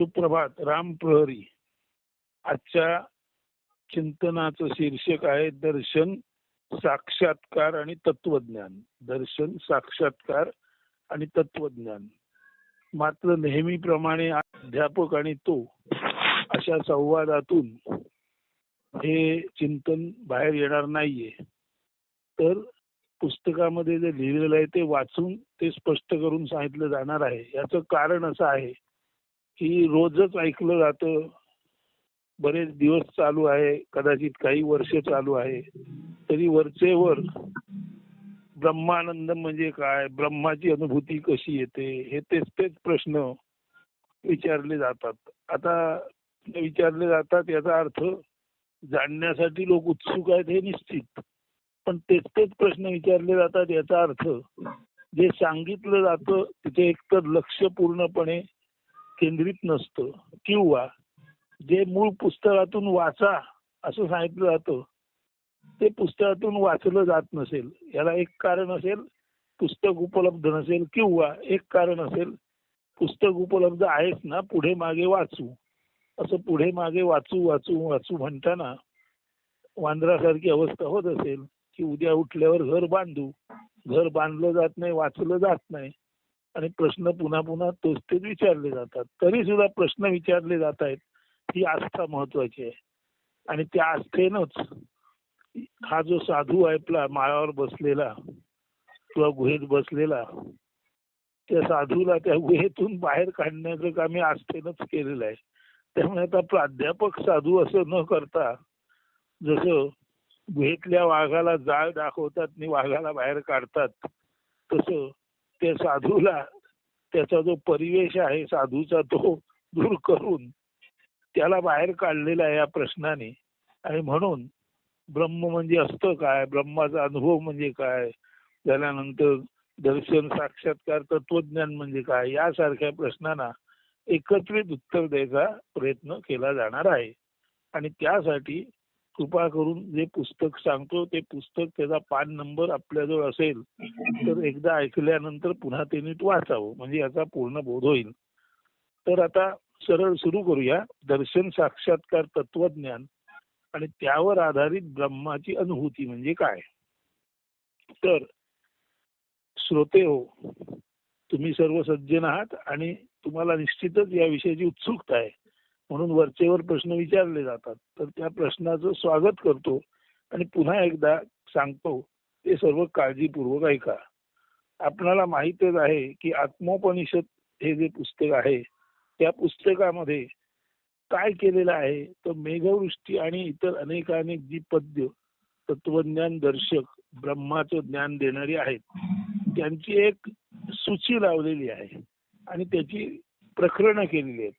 सुप्रभात. राम प्रहरी. आजच्या चिंतनाचं शीर्षक आहे दर्शन, साक्षात्कार आणि तत्वज्ञान. दर्शन, साक्षात्कार आणि तत्वज्ञान. मात्र नेहमीप्रमाणे अध्यापक आणि तो अशा संवादातून हे चिंतन बाहेर येणार नाहीये. तर पुस्तकामध्ये जे लिहिलेलं आहे ते वाचून ते स्पष्ट करून सांगितलं जाणार आहे. याचं कारण असं आहे की रोजच ऐकलं जातं, बरेच दिवस चालू आहे, कदाचित काही वर्ष चालू आहे, तरी वरचे वर ब्रह्मानंद म्हणजे काय, ब्रह्माची अनुभूती कशी येते, हे तेच तेच प्रश्न विचारले जातात. आता विचारले जातात याचा अर्थ जाणण्यासाठी लोक उत्सुक आहेत हे निश्चित, पण तेच तेच प्रश्न विचारले जातात याचा अर्थ जे सांगितलं जातं तिथे एकतर लक्ष पूर्णपणे केंद्रित नसतं, किंवा जे मूळ पुस्तकातून वाचा असं सांगितलं जातं ते पुस्तकातून वाचलं जात नसेल. याला एक कारण असेल पुस्तक उपलब्ध नसेल, किंवा एक कारण असेल पुस्तक उपलब्ध आहेच ना, पुढे मागे वाचू. असं पुढे मागे वाचू वाचू वाचू म्हणताना वांद्रासारखी अवस्था होत असेल की उद्या उठल्यावर घर बांधू, घर बांधलं जात नाही, वाचलं जात नाही, आणि प्रश्न पुन्हा पुन्हा तोच तेच विचारले जातात. तरी सुद्धा प्रश्न विचारले जात आहेत. ही आस्था महत्वाची आहे. आणि त्या आस्थेनच हा जो साधू आहे माळावर बसलेला किंवा गुहेत बसलेला, त्या साधूला त्या गुहेतून बाहेर काढण्याचं काम मी आस्थेनच केलेलं आहे. त्यामुळे आता प्राध्यापक साधू असं न करता, जसं गुहेतल्या वाघाला जाळ दाखवतात आणि वाघाला बाहेर काढतात, तसं त्या साधूला त्याचा जो परिवेश आहे साधूचा तो दूर करून त्याला बाहेर काढलेला आहे या प्रश्नाने. आणि म्हणून ब्रह्म म्हणजे असतं काय, ब्रह्माचा अनुभव म्हणजे काय, झाल्यानंतर दर्शन, साक्षात्कार, तत्वज्ञान म्हणजे काय, यासारख्या प्रश्नांना एकत्रित उत्तर द्यायचा प्रयत्न केला जाणार आहे. आणि त्यासाठी कृपा करून जे पुस्तक सांगतो ते पुस्तक, त्याचा पान नंबर आपल्याजवळ असेल तर एकदा ऐकल्यानंतर पुन्हा ते नीट वाचावं, म्हणजे याचा पूर्ण बोध होईल. तर आता सरळ सुरू करूया. दर्शन, साक्षात्कार, तत्वज्ञान आणि त्यावर आधारित ब्रह्माची अनुभूती म्हणजे काय. तर श्रोते हो, तुम्ही सर्व सज्जन आहात आणि तुम्हाला निश्चितच या विषयाची उत्सुकता आहे, म्हणून वरचेवर प्रश्न विचारले जातात. तर त्या प्रश्नाचं स्वागत करतो आणि पुन्हा एकदा सांगतो ते सर्व काळजीपूर्वक ऐका. आपणाला माहितच आहे की आत्मोपनिषद हे जे पुस्तक आहे त्या पुस्तकामध्ये काय केलेलं आहे, तर मेघवृष्टी आणि इतर अनेकानेक जी पद्य तत्वज्ञान दर्शक ब्रह्माचं ज्ञान देणारी आहेत त्यांची एक सूची लावलेली आहे आणि त्याची प्रकरणं केलेली आहेत.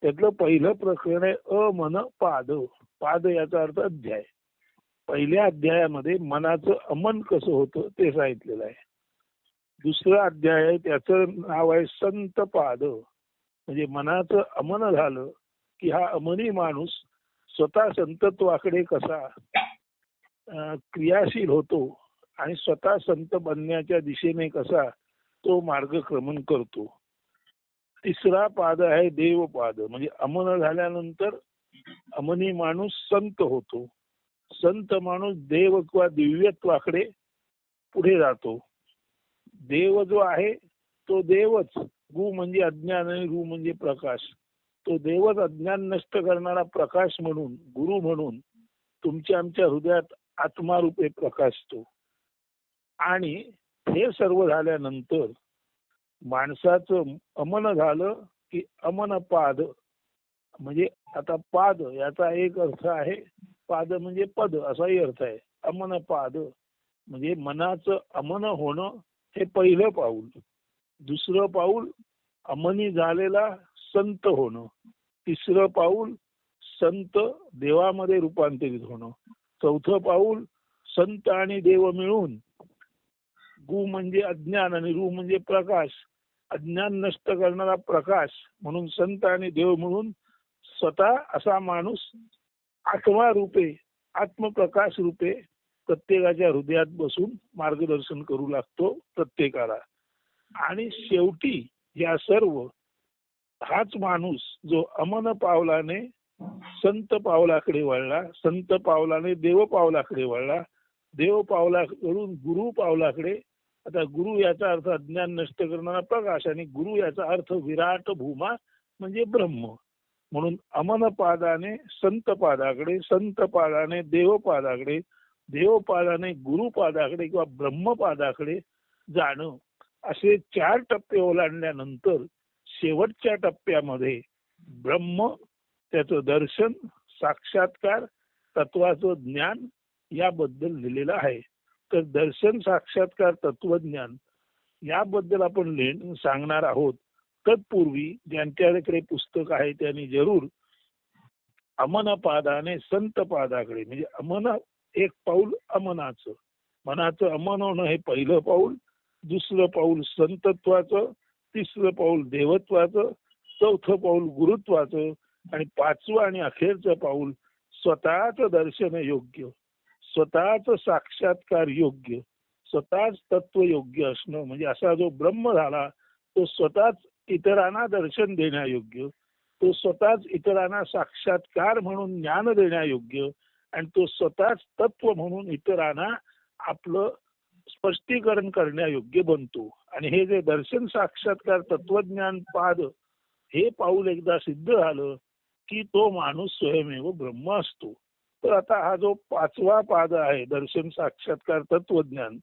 त्यातलं पहिलं प्रकरण आहे अमन पाद. पाद याचा अर्थ अध्याय. पहिल्या अध्यायामध्ये मनाचं अमन कसं होतं ते सांगितलेलं आहे. दुसरा अध्याय आहे त्याचं नाव आहे संत पाद, म्हणजे मनाचं अमन झालं की हा अमनी माणूस स्वतः संतत्वाकडे कसा क्रियाशील होतो आणि स्वतः संत बनण्याच्या दिशेने कसा तो मार्गक्रमण करतो. तिसरा पाद आहे देवपाद, म्हणजे अमन झाल्यानंतर अमनी माणूस संत होतो. संत माणूस देव किंवा दिव्यत्वाकडे पुढे जातो. देव जो आहे तो देवच, गु म्हणजे अज्ञान आणि रु म्हणजे प्रकाश, तो देवच अज्ञान नष्ट करणारा प्रकाश म्हणून, गुरु म्हणून तुमच्या आमच्या हृदयात आत्मारूपे प्रकाशतो. आणि हे सर्व झाल्यानंतर माणसाचं अमन झालं की अमन पाद, म्हणजे आता पाद याचा एक अर्थ आहे, पाद म्हणजे पद असाही अर्थ आहे. अमन पाद म्हणजे मनाचं अमन होणं हे पहिलं पाऊल. दुसरं पाऊल अमनी झालेला संत होणं. तिसरं पाऊल संत देवामध्ये रूपांतरित होणं. चौथं पाऊल संत आणि देव मिळून, गु म्हणजे अज्ञान आणि रु म्हणजे प्रकाश, अज्ञान नष्ट करणारा प्रकाश म्हणून संत आणि देव मिळून स्वतः असा माणूस आत्मा रूपे, आत्मप्रकाश रूपे प्रत्येकाच्या हृदयात बसून मार्गदर्शन करू लागतो प्रत्येकाला. आणि शेवटी या सर्व हाच माणूस जो अमन पावलाने संत पावलाकडे वळला, संत पावलाने देव पावलाकडे वळला, देव पावलाकडून गुरु पावलाकडे. आता गुरु याचा अर्थ अज्ञान नष्ट करणारा प्रकाश आणि गुरु याचा अर्थ विराट भूमा म्हणजे ब्रह्म. म्हणून अमन पादाने संत पादाकडे, संत पादाने देव पादाकडे, देव पादाने गुरु पादाकडे किंवा ब्रह्म पादाकडे जाणं, असे 4 टप्पे ओलांडल्यानंतर शेवटच्या टप्प्यामध्ये ब्रह्म, त्याचं दर्शन, साक्षात्कार, तत्वाचं ज्ञान याबद्दल लिहिलेलं आहे. तर दर्शन, साक्षात्कार, तत्वज्ञान याबद्दल आपण सांगणार आहोत. तत्पूर्वी ज्यांच्याकडे पुस्तक आहे त्यांनी जरूर अमन पादाने संत पादाकडे, म्हणजे अमन एक पाऊल अमनाचं, मनाचं अमन होणं हे पहिलं पाऊल, दुसरं पाऊल संतत्वाचं, तिसरं पाऊल देवत्वाचं, चौथं पाऊल गुरुत्वाचं आणि 5वं आणि अखेरचं पाऊल स्वतःच दर्शन योग्य, स्वतःच साक्षात्कार योग्य, स्वतःच तत्व योग्य असणं. म्हणजे असा जो ब्रह्म झाला तो स्वतःच इतरांना दर्शन देण्यायोग्य, तो स्वतःच इतरांना साक्षात्कार म्हणून ज्ञान देण्यायोग्य आणि तो स्वतःच तत्व म्हणून इतरांना आपलं स्पष्टीकरण करण्यायोग्य बनतो. आणि हे जे दर्शन, साक्षात्कार, तत्वज्ञान पाद हे पाऊल एकदा सिद्ध झालं की तो माणूस स्वयमेव ब्रह्म असतो. तर आता हा जो 5वा पाद आहे दर्शन, साक्षात्कार, तत्वज्ञान,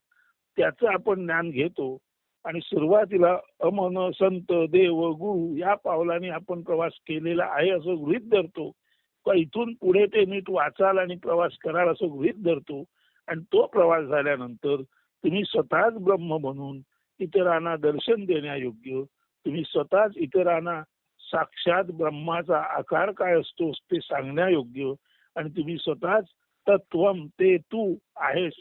त्याचं आपण ज्ञान घेतो आणि सुरुवातीला अमन, संत, देव, गुरु या पावलाने आपण प्रवास केलेला आहे असं गृहीत धरतो. इथून पुढे ते नीट वाचाल आणि प्रवास कराल असं गृहीत धरतो. आणि तो प्रवास झाल्यानंतर तुम्ही स्वतःच ब्रह्म बनून इतरांना दर्शन देण्यायोग्य, तुम्ही स्वतःच इतरांना साक्षात ब्रह्माचा आकार काय असतो ते सांगण्यायोग्य आणि तुम्ही स्वतःच तत्वम, ते तू आहेस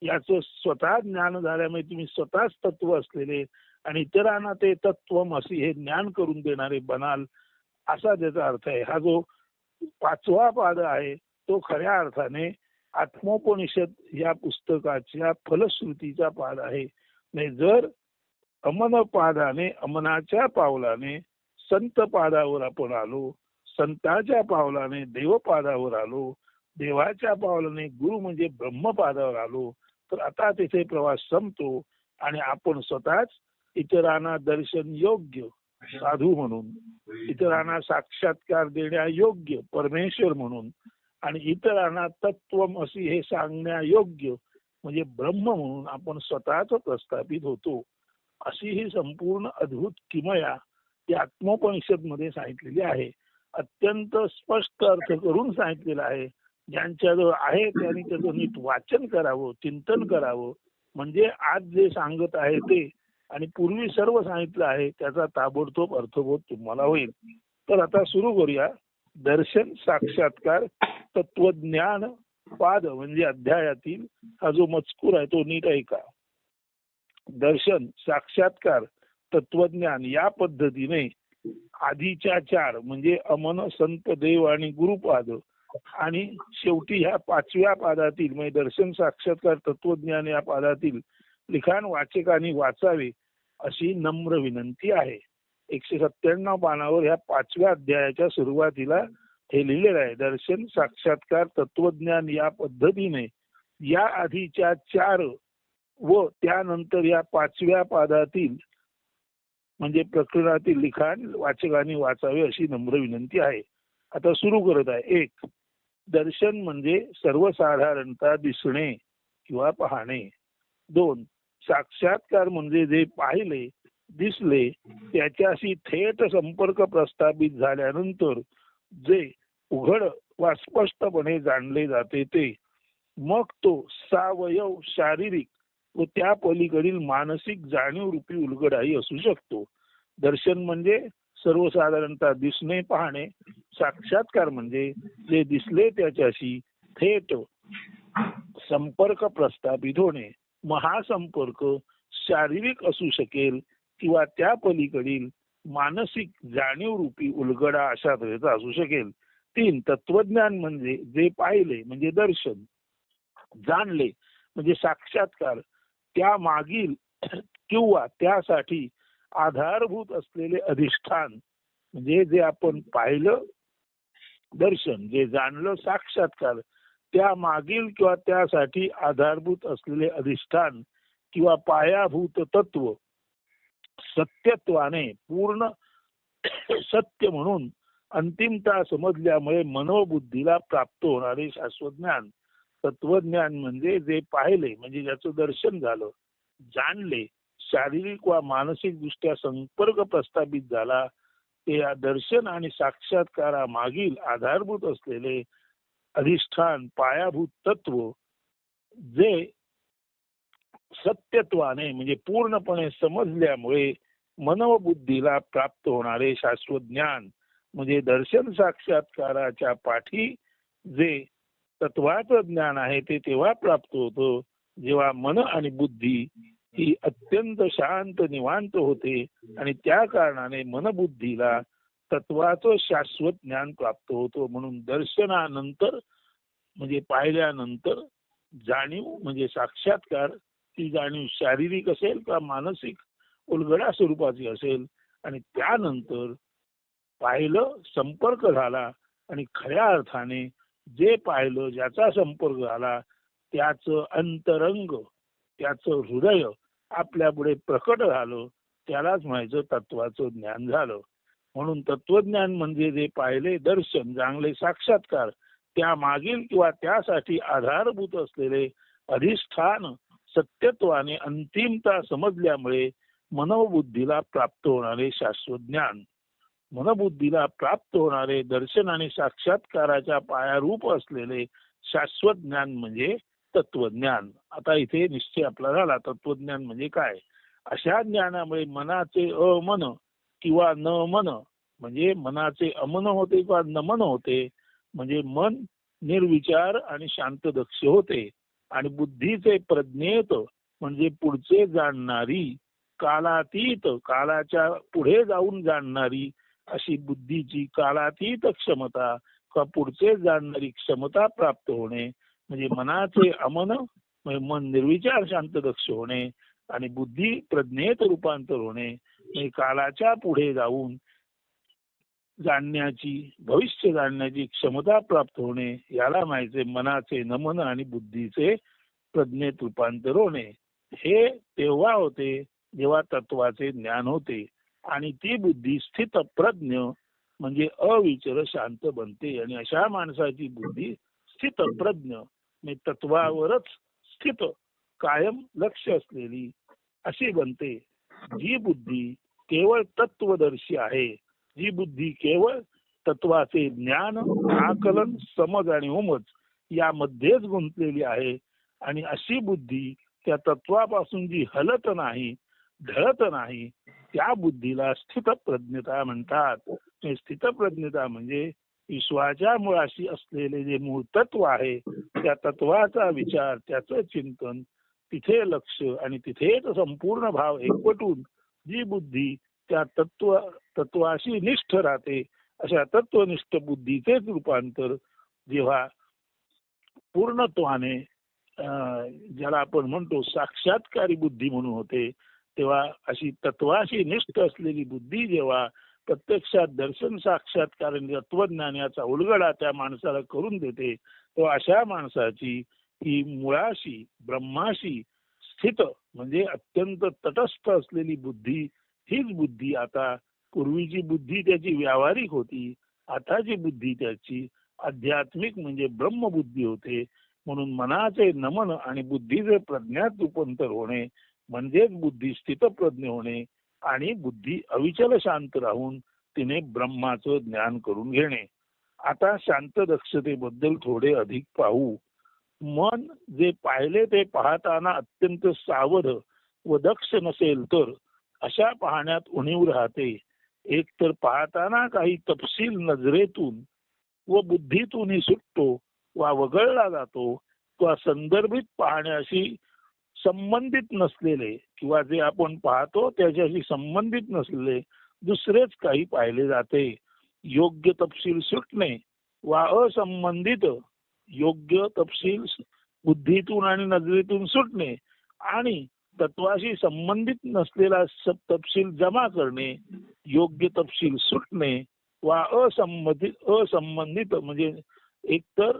याचं स्वतः ज्ञान झाल्यामुळे तुम्ही स्वतःच तत्व असलेले आणि इतरांना ते तत्वम असे हे ज्ञान करून देणारे बनाल, असा त्याचा अर्थ आहे. हा जो 5वा पाद आहे तो खऱ्या अर्थाने आत्मोपनिषद या पुस्तकाच्या फलश्रुतीचा पाद आहे. म्हणजे जर अमन पादाने, अमनाच्या पावलाने संत पादावर आपण आलो, संताच्या पावलाने देव पादावर आलो, देवाच्या पावलाने गुरु म्हणजे ब्रह्म पादावर आलो, तर आता तिथे प्रवास संपतो आणि आपण स्वतःच इतरांना दर्शन योग्य साधू म्हणून, इतरांना साक्षात्कार देण्यायोग्य परमेश्वर म्हणून आणि इतरांना तत्वम अशी हे सांगण्यायोग्य म्हणजे ब्रह्म म्हणून आपण स्वतःच प्रस्थापित होतो. अशी ही संपूर्ण अद्भुत किमया या आत्मोपनिषद मध्ये सांगितलेली आहे. अत्यंत स्पष्ट अर्थ करून सांगितलेला आहे. ज्यांच्याजवळ आहे त्यांनी त्याचं नीट वाचन करावं, चिंतन करावं, म्हणजे आज जे सांगत आहे ते आणि पूर्वी सर्व सांगितलं आहे त्याचा ताबडतोब अर्थबोध तुम्हाला होईल. तर आता सुरू करूया. दर्शन, साक्षात्कार, तत्वज्ञान पाद म्हणजे अध्यायातील हा जो मजकूर आहे तो नीट ऐका. दर्शन, साक्षात्कार, तत्वज्ञान या पद्धतीने आधीच्या 4 म्हणजे अमन, संत, देव आणि गुरुपाद आणि शेवटी ह्या 5व्या पादातील म्हणजे दर्शन, साक्षात्कार, तत्वज्ञान या पादातील लिखाण वाचकांनी वाचावे अशी नम्र विनंती आहे. 197 पानावर ह्या 5व्या अध्यायाच्या सुरुवातीला हे लिहिलेलं आहे. दर्शन, साक्षात्कार, तत्वज्ञान या पद्धतीने या आधीच्या 4 व त्यानंतर या 5व्या पादातील म्हणजे प्रकरणातील लिखाण वाचकांनी वाचावे अशी नम्र विनंती आहे. आता सुरू करत आहे. 1. दर्शन म्हणजे सर्वसाधारणतः दिसणे किंवा पाहणे. 2. साक्षात्कार म्हणजे जे पाहिले, दिसले त्याच्याशी थेट संपर्क प्रस्थापित झाल्यानंतर जे उघड वा स्पष्टपणे जाणले जाते ते. मग तो सावयव, शारीरिक व त्या पलीकडील मानसिक जाणीव रूपी उलगडाही असू शकतो. दर्शन म्हणजे सर्वसाधारणतः दिसणे, पाहणे. साक्षात्कार म्हणजे जे दिसले त्याच्याशी थेट संपर्क प्रस्थापित होणे. महासंपर्क शारीरिक असू शकेल किंवा त्या पलीकडील मानसिक जाणीव रूपी उलगडा अशा तऱ्हेचा असू शकेल. 3. तत्वज्ञान म्हणजे जे पाहिले म्हणजे दर्शन, जाणले म्हणजे साक्षात्कार, त्या मागील किंवा त्यासाठी आधारभूत असलेले अधिष्ठान म्हणजे जे आपण पाहिलं दर्शन, जे जाणलं साक्षात्कार, त्या मागील किंवा त्यासाठी आधारभूत असलेले अधिष्ठान किंवा पायाभूत तत्व सत्यत्वाने पूर्ण सत्य म्हणून अंतिमता समजल्यामुळे मनोबुद्धीला प्राप्त होणारे शाश्वत ज्ञान. तत्वज्ञान म्हणजे जे पाहिले, म्हणजे ज्याचं दर्शन झालं, जाणले, शारीरिक वा मानसिक दृष्ट्या संपर्क प्रस्थापित झाला, ते या दर्शन आणि साक्षात्कारामागील आधारभूत असलेले अधिष्ठान पायाभूत तत्व जे सत्यत्वाने म्हणजे पूर्णपणे समजल्यामुळे मनोबुद्धीला प्राप्त होणारे शाश्वत ज्ञान. म्हणजे दर्शन साक्षात्काराच्या पाठी जे तत्वाचं ज्ञान आहे ते तेव्हा प्राप्त होतं जेव्हा मन आणि बुद्धी ही अत्यंत शांत निवांत होते, आणि त्या कारणाने मनबुद्धीला तत्वाचं शाश्वत ज्ञान प्राप्त होतं. म्हणून दर्शनानंतर म्हणजे पाहिल्यानंतर जाणीव म्हणजे साक्षात्कार, ती जाणीव शारीरिक असेल किंवा मानसिक उलगडा स्वरूपाची असेल, आणि त्यानंतर पाहिलं संपर्क झाला, आणि खऱ्या अर्थाने जे पाहिलं ज्याचा संपर्क झाला त्याचं अंतरंग, त्याचं हृदय आपल्या पुढे प्रकट झालं, त्यालाच म्हणायचं तत्वाचं ज्ञान झालं. म्हणून तत्वज्ञान म्हणजे जे पाहिले दर्शन, जाणले साक्षात्कार, त्या मागील किंवा त्यासाठी आधारभूत असलेले अधिष्ठान सत्यत्वाने अंतिमता समजल्यामुळे मनोबुद्धीला प्राप्त होणारे शाश्वत ज्ञान. मनबुद्धीला प्राप्त होणारे दर्शन आणि साक्षात्काराच्या पायारूप असलेले शाश्वत ज्ञान म्हणजे तत्वज्ञान. आता इथे निश्चय आपला झाला तत्वज्ञान म्हणजे काय. अशा ज्ञानामुळे मनाचे अमन किंवा न मन, म्हणजे मनाचे अमन होते किंवा नमन होते, म्हणजे मन निर्विचार आणि शांत दक्ष होते, आणि बुद्धीचे प्रज्ञेत म्हणजे पुढचे जाणणारी, कालातीत कालाच्या पुढे जाऊन जाणणारी अशी बुद्धीची कालातीत क्षमता किंवा पुढचे जाणणारी क्षमता प्राप्त होणे. म्हणजे मनाचे अमन म्हणजे मन निर्विचार शांत दक्ष होणे, आणि बुद्धी प्रज्ञेत रूपांतर होणे म्हणजे कालाच्या पुढे जाऊन जाणण्याची, भविष्य जाणण्याची क्षमता प्राप्त होणे. याला माहिती मनाचे नमन आणि बुद्धीचे प्रज्ञेत रूपांतर होणे. हे तेव्हा होते जेव्हा तत्वाचे ज्ञान होते, आणि ती बुद्धी स्थित प्रज्ञ म्हणजे अविचल शांत बनते. आणि अशा माणसाची बुद्धी स्थित प्रज्ञ म्हणजे तत्वावरच स्थित कायम लक्ष असलेली अशी बनते. जी बुद्धी केवळ तत्वदर्शी आहे, जी बुद्धी केवळ तत्वाचे ज्ञान, आकलन, समज आणि उमज यामध्येच गुंतलेली आहे, आणि अशी बुद्धी त्या तत्वापासून जी हलत नाही, ढळत नाही, त्या बुद्धीला स्थितप्रज्ञता म्हणतात. स्थितप्रज्ञता म्हणजे विश्वाच्या मुळाशी असलेले जे मूळ तत्व आहे त्या तत्वाचा विचार, त्याचं चिंतन, तिथे लक्ष, आणि तिथेच संपूर्ण भाव एकवटून जी बुद्धी त्या तत्वाशी निष्ठ राहते, अशा तत्वनिष्ठ बुद्धीचेच रूपांतर जेव्हा पूर्णत्वाने ज्याला आपण म्हणतो साक्षात्कारी बुद्धी म्हणून होते, तेव्हा अशी तत्वाशी निष्ठ असलेली बुद्धी जेव्हा प्रत्यक्षात दर्शन साक्षात्कार तत्वज्ञान याचा उलगडा त्या माणसाला करून देते, तेव्हा अशा माणसाची ही मुळाशी ब्रह्माशी स्थित म्हणजे अत्यंत तटस्थ असलेली बुद्धी, हीच बुद्धी आता, पूर्वीची बुद्धी त्याची व्यावहारिक होती, आताची बुद्धी त्याची आध्यात्मिक म्हणजे ब्रह्मबुद्धी होते. म्हणून मनाचे नमन आणि बुद्धीचे प्रज्ञात रूपांतर होणे म्हणजेच बुद्धी स्थितप्रज्ञ होणे, आणि बुद्धी अविचल शांत राहून तिने ब्रह्माचं ज्ञान करून घेणे. आता शांत दक्षतेबद्दल थोडे अधिक पाहू. मन जे पाहिले ते पाहताना अत्यंत सावध व दक्ष नसेल तर अशा पाहण्यात उणीव राहते. एक तर पाहताना काही तपशील नजरेतून व बुद्धीतूनही सुटतो वा वगळला जातो, किंवा संदर्भित पाहण्याशी संबंधित नसलेले किंवा जे आपण पाहतो त्याच्याशी संबंधित नसलेले दुसरेच काही पाहिले जाते. योग्य तपशील सुटणे वा असंबंधित योग्य तपशील बुद्धीतून आणि नजरेतून सुटणे, आणि तत्वाशी संबंधित नसलेला तपशील जमा करणे, योग्य तपशील सुटणे वा असंबंधित म्हणजे एकतर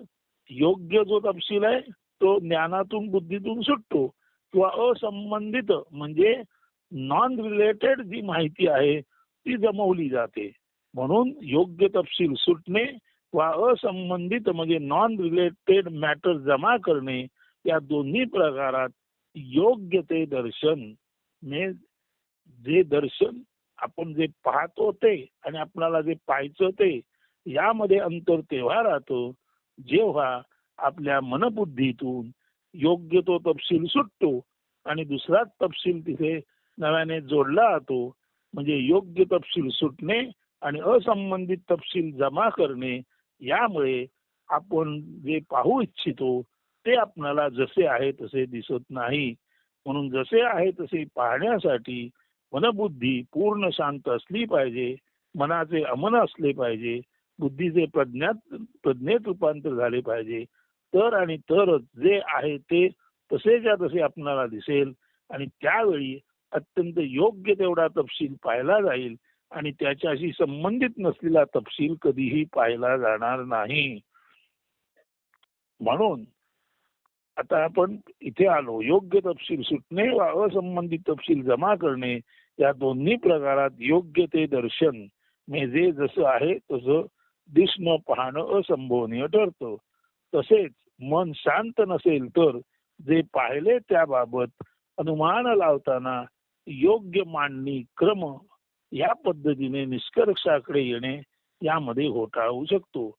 योग्य जो तपशील आहे तो ज्ञानातून बुद्धीतून सुटतो, किंवा असंबंधित म्हणजे नॉन रिलेटेड जी माहिती आहे ती जमवली जाते. म्हणून योग्य तपशील सुटणे वा असंबंधित म्हणजे नॉन रिलेटेड मॅटर जमा करणे, या दोन्ही प्रकारात योग्य ते दर्शन म्हणजे जे दर्शन आपण जे पाहतो ते आणि आपल्याला जे पाहायचं ते यामध्ये अंतर तेव्हा राहतो जेव्हा आपल्या मनबुद्धीतून योग्य तो तपशील सुटतो आणि दुसराच तपशील तिथे नव्याने जोडला जातो. म्हणजे योग्य तपशील सुटणे आणि असंबंधित तपशील जमा करणे, यामुळे आपण जे पाहू इच्छितो ते आपल्याला जसे आहे तसे दिसत नाही. म्हणून जसे आहे तसे पाहण्यासाठी मनबुद्धी पूर्ण शांत असली पाहिजे, मनाचे अमन असले पाहिजे, बुद्धीचे प्रज्ञेत रूपांतर झाले पाहिजे. तर आणि तरच जे आहे ते तसेच्या तसे आपणाला दिसेल आणि त्यावेळी अत्यंत योग्य तेवढा तपशील पाहिला जाईल आणि त्याच्याशी संबंधित नसलेला तपशील कधीही पाहिला जाणार नाही. म्हणून आता आपण इथे आलो, योग्य तपशील सुटणे वा असंबंधित तपशील जमा करणे, या दोन्ही प्रकारात योग्य ते दर्शन म्हणजे जे जसं आहे तसं दिसणं पाहणं असंभवनीय ठरतं. तसेच मन शांत नसेल तर जे पाहिले त्याबाबत अनुमान लावताना योग्य मांडणी क्रम या पद्धतीने निष्कर्षाकडे येणे यामध्ये घोटाळा होऊ शकतो.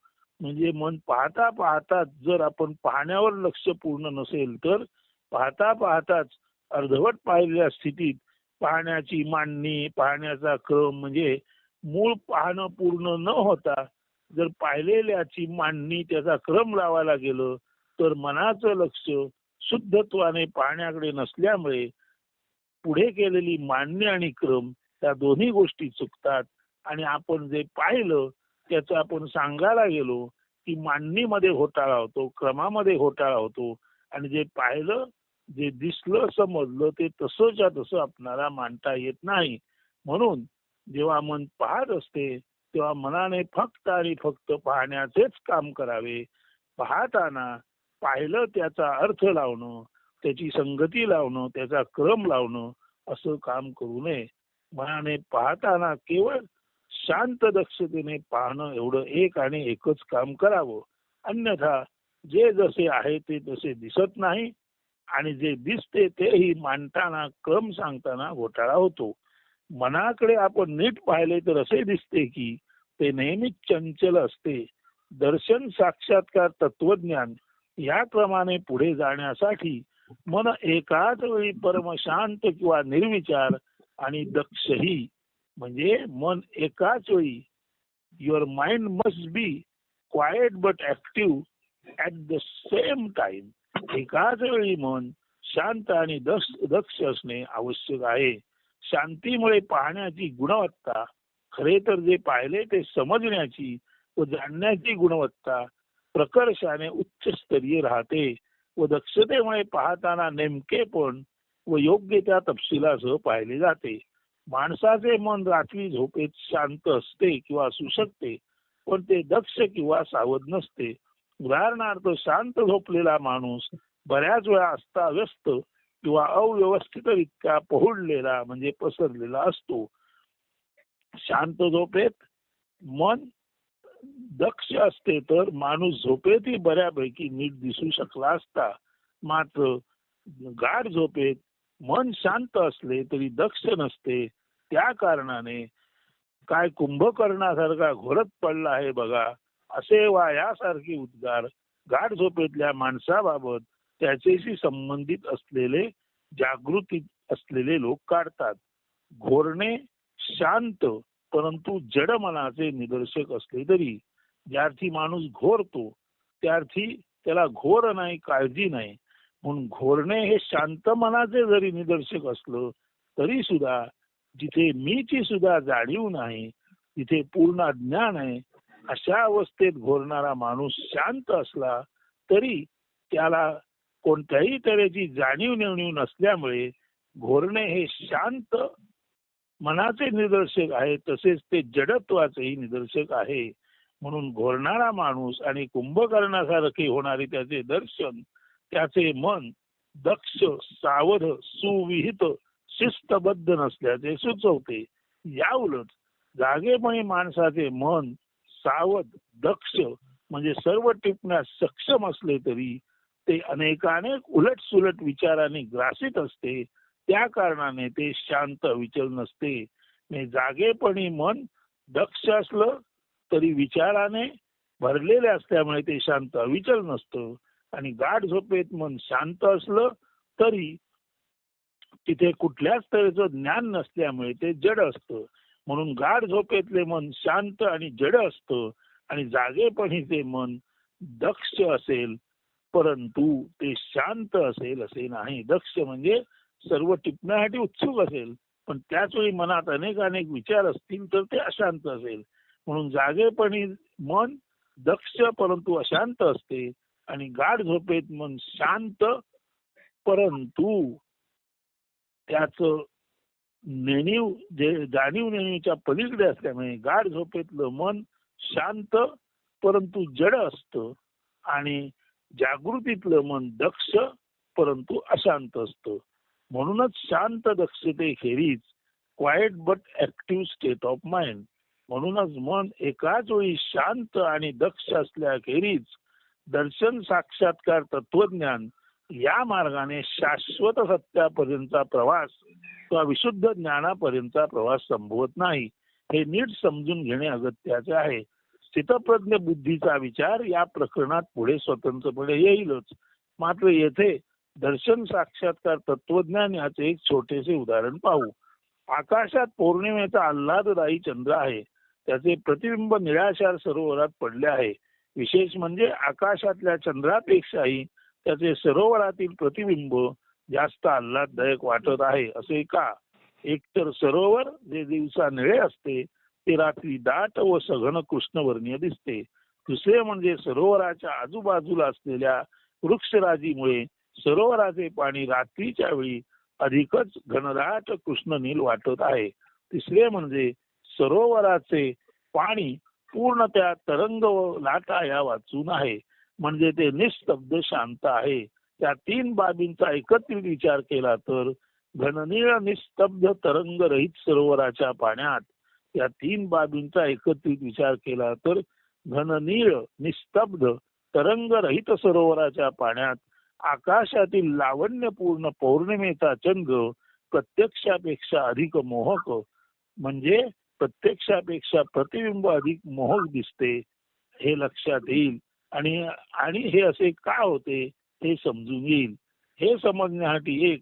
म्हणजे मन पाहता पाहताच जर आपण पाहण्यावर लक्ष पूर्ण नसेल तर पाहता पाहताच अर्धवट पाहिलेल्या स्थितीत पाहण्याची मांडणी पाहण्याचा क्रम म्हणजे मूळ पाहणं पूर्ण न होता जर पाहिलेल्याची मांडणी त्याचा क्रम लावायला गेलं तर मनाचं लक्ष शुद्धत्वाने पाहण्याकडे नसल्यामुळे पुढे केलेली मांडणी आणि क्रम त्या दोन्ही गोष्टी चुकतात आणि आपण जे पाहिलं त्याचं आपण सांगायला गेलो की मांडणीमध्ये घोटाळा होतो, क्रमामध्ये घोटाळा होतो आणि जे पाहिलं जे दिसलं समजलं ते तसंच्या तसं आपणाला मांडता येत नाही. म्हणून जेव्हा मन पाहत असते तेव्हा मनाने फक्त आणि फक्त पाहण्याचेच काम करावे. पाहताना पाहिलं त्याचा अर्थ लावणं, त्याची संगती लावणं, त्याचा क्रम लावणं असं काम करू नये. मनाने पाहताना केवळ शांत दक्षतेने पाहणं एवढं एक आणि एकच काम करावं. अन्यथा जे जसे आहे ते तसे दिसत नाही आणि जे दिसते तेही मांडताना क्रम सांगताना घोटाळा होतो. मनाकडे आपण नीट पाहिले तर असे दिसते की ते नेहमीच चंचल असते. दर्शन साक्षात्कार तत्वज्ञान या क्रमाने पुढे जाण्यासाठी मन एकाच वेळी परमशांत किंवा निर्विचार आणि दक्षही म्हणजे मन एकाच वेळी your mind must be quite but active at the same time. एकाच वेळी मन शांत आणि दक्ष असणे आवश्यक आहे. शांतीमुळे पाहण्याची गुणवत्ता, खरे तर जे पाहिले ते समजण्याची व जाणण्याची गुणवत्ता प्रकर्षाने उच्चस्तरीय राहते व दक्षतेमुळे पाहताना नेमकेपण व योग्य त्या तपशिलासह पाहिले जाते. माणसाचे मन रात्री झोपेत शांत असते किंवा असू शकते पण ते दक्ष किंवा सावध नसते. उदाहरणार्थ शांत झोपलेला माणूस बऱ्याच वेळा अस्ताव्यस्त किंवा अव्यवस्थितरित्या पहुडलेला म्हणजे पसरलेला असतो. शांत झोपेत मन दक्ष असते तर माणूस झोपेतही बऱ्यापैकी नीट दिसू शकला असता. मात्र गाढ झोपेत मन शांत असले तरी दक्ष नसते. त्या कारणाने काय कुंभकर्णासारखा घोरत पडला आहे बघा असे वा यासारखे उद्गार गाढ झोपेतल्या माणसाबाबत त्याच्याशी संबंधित असलेले जागृती असलेले लोक काढतात. घोरणे शांत परंतु जड मनाचे निदर्शक असले तरी ज्यार्थी माणूस घोरतो त्यार्थी त्याला घोर नाही काळजी नाही. म्हणून घोरणे हे शांत मनाचे जरी निदर्शक असलं तरी सुद्धा जिथे मीची सुद्धा जाणीव नाही तिथे पूर्ण अज्ञान आहे. अशा अवस्थेत घोरणारा माणूस शांत असला तरी त्याला कोणत्याही तऱ्हेची जाणीव नेणीव नसल्यामुळे घोरणे हे शांत मनाचे निदर्शक आहे, तसेच ते जडत्वाचेही निदर्शक आहे. म्हणून घोरणारा माणूस आणि कुंभकर्णासारखे होणारे त्याचे दर्शन, त्याचे मन दक्ष, सावध, सुविहित, शिस्तबद्ध नसल्याचे सुचवते. या उलट जागेपणी माणसाचे मन सावध, दक्ष म्हणजे सर्व टिपण्यास सक्षम असले तरी ते अनेकानेक उलटसुलट विचारांनी ग्रासित असते. त्या कारणाने ते शांत अविचल नसते. जागेपणी मन दक्ष असलं तरी विचाराने भरलेले असल्यामुळे ते शांत अविचल नसतं. आणि गाढ झोपेत मन शांत असलं तरी तिथे कुठल्याच तऱ्हेचं ज्ञान नसल्यामुळे ते जड असतं. म्हणून गाढ झोपेतले मन शांत आणि जड असतं आणि जागेपणीचे मन दक्ष असेल परंतु ते शांत असेल असे नाही. दक्ष म्हणजे सर्व टिपण्यासाठी उत्सुक असेल, पण त्याच वेळी मनात अनेक विचार असतील तर ते अशांत असेल. म्हणून जागेपणी मन दक्ष परंतु अशांत असते आणि गाढ झोपेत मन शांत परंतु त्याचं जाणीव नेणीवच्या पलीकडे असल्यामुळे गाढ झोपेतलं मन शांत परंतु जड असतं आणि जागृतीतलं मन दक्ष परंतु अशांत असतं. म्हणूनच शांत दक्षतेखेरीज quite but active state of mind. म्हणूनच मन एकाच वेळी शांत आणि दक्ष असल्याखेरीज दर्शन, साक्षात्कार, तत्वज्ञान या मार्गाने शाश्वत सत्यापर्यंतचा प्रवास किंवा विशुद्ध ज्ञानापर्यंतचा प्रवास संभवत नाही. हे नीट समजून घेणे अगत्याचे आहे. स्थितप्रज्ञ बुद्धीचा विचार या प्रकरणात पुढे स्वतंत्रपणे येईलच. मात्र येथे दर्शन, साक्षात्कार, तत्वज्ञान याचे एक छोटेसे उदाहरण पाहू. आकाशात पौर्णिमेचा आल्हाददायी चंद्र आहे. त्याचे प्रतिबिंब निळाशार सरोवरात पडले आहे. विशेष म्हणजे आकाशातल्या चंद्रापेक्षाही त्याचे सरोवरातील प्रतिबिंब जास्त आल्हाददायक वाटत आहे. असे का? एकतर सरोवर जे दिवसा निळे असते ते रात्री दाट व सघन कृष्णवर्णीय दिसते. दुसरे म्हणजे सरोवराच्या आजूबाजूला असलेल्या वृक्षराजीमुळे सरोवराचे पाणी रात्रीच्या वेळी अधिकच घनदाट कृष्णनील वाटत आहे. तिसरे म्हणजे सरोवराचे पाणी पूर्ण त्या तरंग व लाटा या वाचून आहे, म्हणजे ते निस्तब्ध शांत आहे. त्या तीन बाबींचा एकत्रित विचार केला तर घननीळ निस्तब्ध तरंगरहित सरोवराच्या पाण्यात या तीन बाबींचा एकत्रित विचार केला तर घननीळ निस्तब्ध तरंगरहित सरोवराच्या पाण्यात आकाशातील लावण्यपूर्ण पौर्णिमेचा चंद्र प्रत्यक्षापेक्षा अधिक मोहक, म्हणजे प्रत्यक्षापेक्षा प्रतिबिंब अधिक मोहक दिसते, हे लक्षात येईल. आणि हे असे का होते हे समजून येईल. हे समजण्यासाठी एक,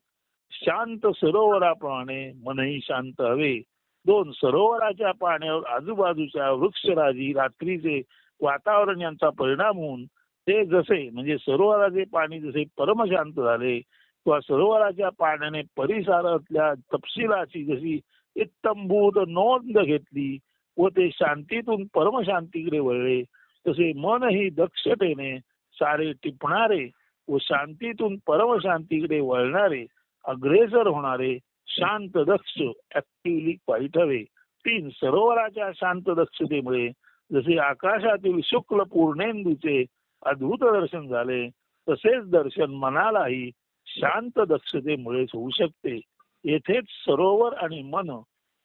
शांत सरोवराप्रमाणे मनही शांत हवे. दोन, सरोवराच्या पाण्यावर आजूबाजूच्या वृक्षराजी, रात्रीचे वातावरण यांचा परिणाम होऊन ते जसे म्हणजे सरोवराचे पाणी जसे परमशांत झाले किंवा सरोवराच्या पाण्याने परिसरातल्या तपशिलाची जशी इत्तंभूत नोंद घेतली व ते शांतीतून परमशांतीकडे वळले, तसे मनही दक्षतेने सारे टिपणारे व शांतीतून परमशांतीकडे वळणारे, अग्रेसर होणारे शांत दक्ष ऍक्टिव्हली क्वाईट हवे. तीन, सरोवराच्या शांत दक्षतेमुळे जसे आकाशातील शुक्ल पूर्णेंदूचे अद्भुत दर्शन झाले, तसेच दर्शन मनालाही शांत दक्षतेमुळेच होऊ शकते. येथेच सरोवर आणि मन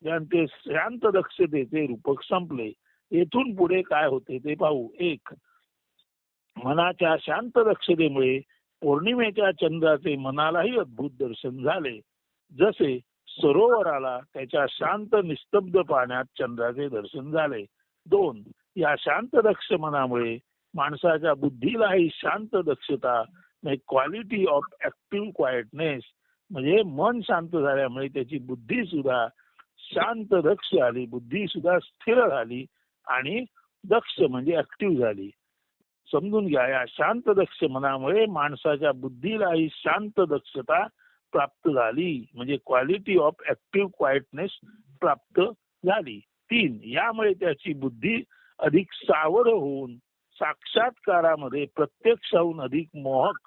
यांचे शांत दक्षतेचे रूपक संपले. येथून पुढे काय होते ते पाहू. एक, मनाच्या शांत दक्षतेमुळे पौर्णिमेच्या चंद्राचे मनालाही अद्भुत दर्शन झाले, जसे सरोवराला त्याच्या शांत निस्तब्ध पाण्यात चंद्राचे दर्शन झाले. दोन, या शांत दक्ष मनामुळे माणसाच्या बुद्धीलाही शांत दक्षता, क्वालिटी ऑफ ऍक्टिव्ह क्वाइटनेस, म्हणजे मन शांत झाल्यामुळे त्याची बुद्धी सुद्धा शांत दक्ष झाली, बुद्धी सुद्धा स्थिर झाली आणि दक्ष म्हणजे ऍक्टिव्ह झाली. समजून घ्या, या शांत दक्ष मनामुळे माणसाच्या बुद्धीलाही शांत दक्षता प्राप्त झाली, म्हणजे क्वालिटी ऑफ ऍक्टिव्ह क्वाइटनेस प्राप्त झाली. तीन, यामुळे त्याची बुद्धी अधिक सावध होऊन साक्षात्कारामध्ये प्रत्यक्षाहून अधिक मोहक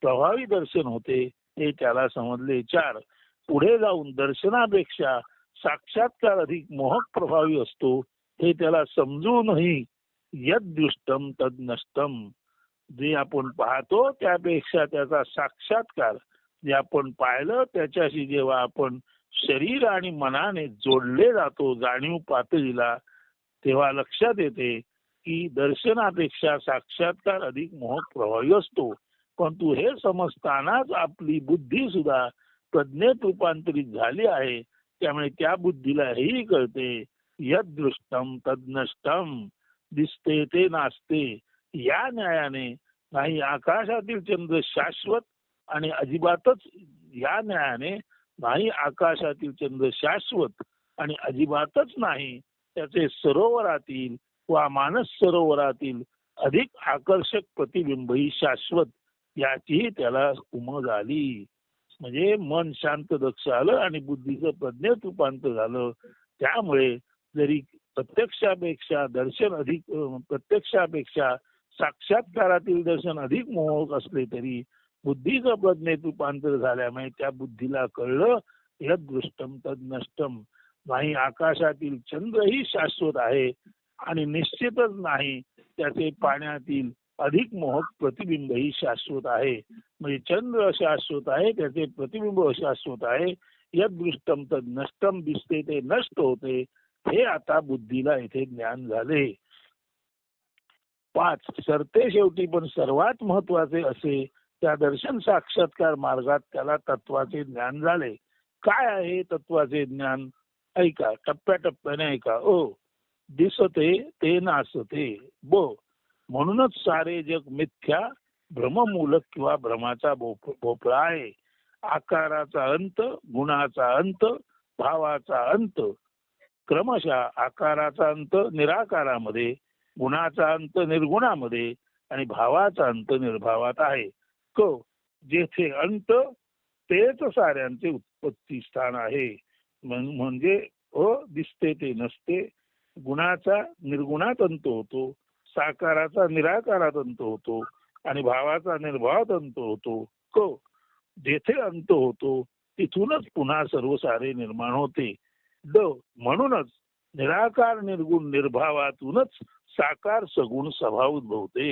प्रभावी दर्शन होते, हे त्याला समजले. चार, पुढे जाऊन दर्शनापेक्षा साक्षात्कार अधिक मोहक प्रभावी असतो हे त्याला समजूनही यद दृष्टम तद नष्टम, जे आपण पाहतो त्यापेक्षा त्याचा साक्षात्कार, जे आपण पाहिलं त्याच्याशी जेव्हा आपण शरीर आणि मनाने जोडले जातो जाणीव पातळीला, तेव्हा लक्षात येते की दर्शनापेक्षा साक्षात्कार अधिक मोहक प्रभावी असतो. परंतु हे समजतानाच आपली बुद्धी सुद्धा प्रज्ञेत रूपांतरित झाली आहे. त्यामुळे त्या बुद्धीला हेही कळते यद दृष्टम तद नष्टम, दिसते ते नासते या न्यायाने नाही आकाशातील चंद्र शाश्वत आणि अजिबातच, या न्यायाने नाही आकाशातील चंद्र शाश्वत आणि अजिबातच नाही त्याचे सरोवरातील वा मानस सरोवरातील अधिक आकर्षक प्रतिबिंबही शाश्वत, याचीही त्याला उमग आली. म्हणजे मन शांत दक्ष आलं आणि बुद्धीचं प्रज्ञेत रूपांतर झालं. त्यामुळे जरी प्रत्यक्षापेक्षा साक्षात्कारातील दर्शन अधिक मोहक असले तरी बुद्धीचं प्रज्ञेत रूपांतर झाल्यामुळे त्या बुद्धीला कळलं यद दृष्टम तद नष्टम, नाही आकाशातील चंद्रही शाश्वत आहे आणि निश्चितच नाही त्याचे पाण्यातील अधिक मोहक प्रतिबिंबही शाश्वत आहे. म्हणजे चंद्र शाश्वत आहे, त्याचे प्रतिबिंब शाश्वत आहे. यद दृष्टम तद नष्टम, दिसते ते नष्ट होते, हे आता बुद्धीला इथे ज्ञान झाले. 5 सरते शेवटी पण सर्वात महत्वाचे असे त्या दर्शन साक्षात्कार मार्गात त्याला तत्वाचे ज्ञान झाले. काय आहे तत्वाचे ज्ञान? ऐका, टप्प्याटप्प्याने ऐका. ओ, दिसते ते नासते. ब, म्हणूनच सारे जग मिथ्या भ्रममूलक किंवा भ्रमाचा भोपळा आहे. आकाराचा अंत, गुणाचा अंत, भावाचा अंत, क्रमशः आकाराचा अंत निराकारामध्ये, गुणाचा अंत निर्गुणामध्ये आणि भावाचा अंत निर्भावात आहे. क, जेथे अंत तेच साऱ्यांचे उत्पत्ती स्थान आहे. म्हणजे दिसते ते नसते, गुणाचा निर्गुणात अंत होतो, साकाराचा निराकारात अंत होतो आणि भावाचा निर्भावात अंत होतो. क, जेथे अंत होतो तिथूनच पुन्हा सर्व सारे निर्माण होते. ड, म्हणूनच निराकार निर्गुण निर्भावातूनच साकार सगुण स्वभाव उद्भवते.